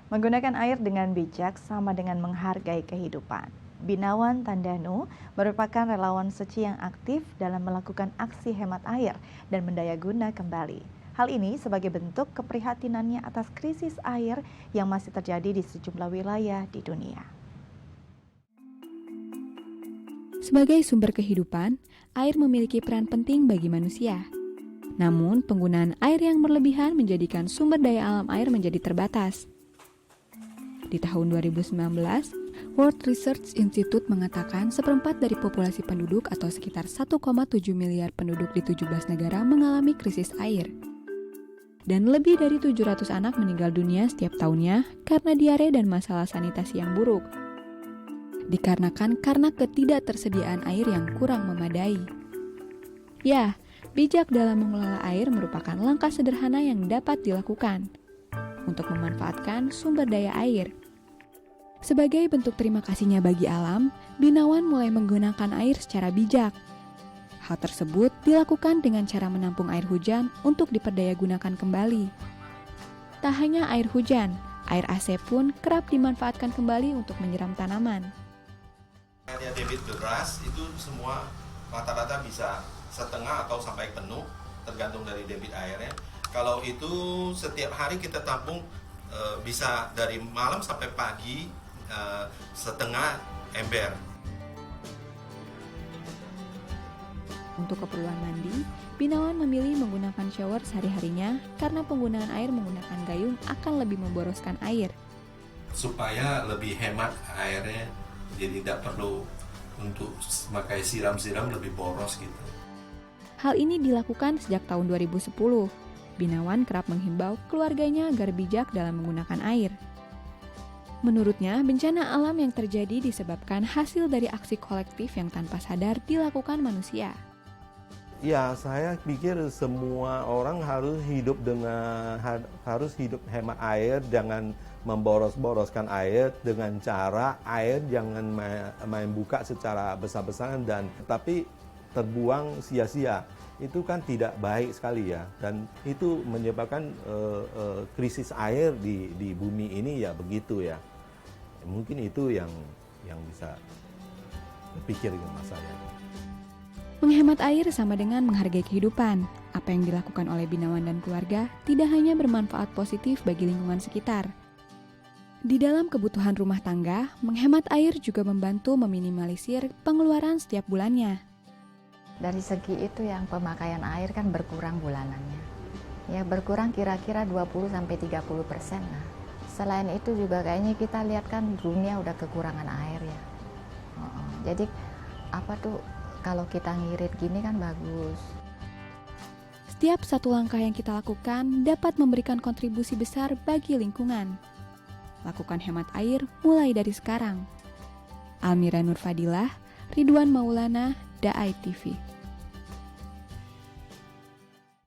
Menggunakan air dengan bijak sama dengan menghargai kehidupan. Binawan Tandanu merupakan relawan suci yang aktif dalam melakukan aksi hemat air dan mendayaguna kembali. Hal ini sebagai bentuk keprihatinannya atas krisis air yang masih terjadi di sejumlah wilayah di dunia. Sebagai sumber kehidupan, air memiliki peran penting bagi manusia. Namun, penggunaan air yang berlebihan menjadikan sumber daya alam air menjadi terbatas. Di tahun 2019, World Research Institute mengatakan seperempat dari populasi penduduk atau sekitar 1,7 miliar penduduk di 17 negara mengalami krisis air. Dan lebih dari 700 anak meninggal dunia setiap tahunnya karena diare dan masalah sanitasi yang buruk. Dikarenakan karena ketidaktersediaan air yang kurang memadai. Ya, bijak dalam mengelola air merupakan langkah sederhana yang dapat dilakukan untuk memanfaatkan sumber daya air. Sebagai bentuk terima kasihnya bagi alam, Binawan mulai menggunakan air secara bijak. Hal tersebut dilakukan dengan cara menampung air hujan untuk diperdayagunakan kembali. Tak hanya air hujan, air AC pun kerap dimanfaatkan kembali untuk menyiram tanaman. Debit deras itu semua rata-rata bisa setengah atau sampai penuh, tergantung dari debit airnya. Kalau itu setiap hari kita tampung bisa dari malam sampai pagi setengah ember. Untuk keperluan mandi, Binawan memilih menggunakan shower sehari-harinya karena penggunaan air menggunakan gayung akan lebih memboroskan air. Supaya lebih hemat airnya, jadi tidak perlu untuk pakai siram-siram lebih boros gitu. Hal ini dilakukan sejak tahun 2010. Binawan kerap menghimbau keluarganya agar bijak dalam menggunakan air. Menurutnya, bencana alam yang terjadi disebabkan hasil dari aksi kolektif yang tanpa sadar dilakukan manusia. Ya, saya pikir semua orang harus hidup hemat air, jangan memboros-boroskan air dengan cara air jangan main buka secara besar-besaran dan tapi terbuang sia-sia. Itu kan tidak baik sekali ya, dan itu menyebabkan krisis air di bumi ini ya begitu ya. Mungkin itu yang bisa berpikir dengan saya. Menghemat air sama dengan menghargai kehidupan. Apa yang dilakukan oleh Binawan dan keluarga tidak hanya bermanfaat positif bagi lingkungan sekitar. Di dalam kebutuhan rumah tangga, menghemat air juga membantu meminimalisir pengeluaran setiap bulannya. Dari segi itu yang pemakaian air kan berkurang bulanannya. Ya berkurang kira-kira 20-30%. Nah, selain itu juga kayaknya kita lihat kan dunia udah kekurangan air ya. Jadi kalau kita ngirit gini kan bagus. Setiap satu langkah yang kita lakukan dapat memberikan kontribusi besar bagi lingkungan. Lakukan hemat air mulai dari sekarang. Almira Nurfadilah, Ridwan Maulana, Daai TV.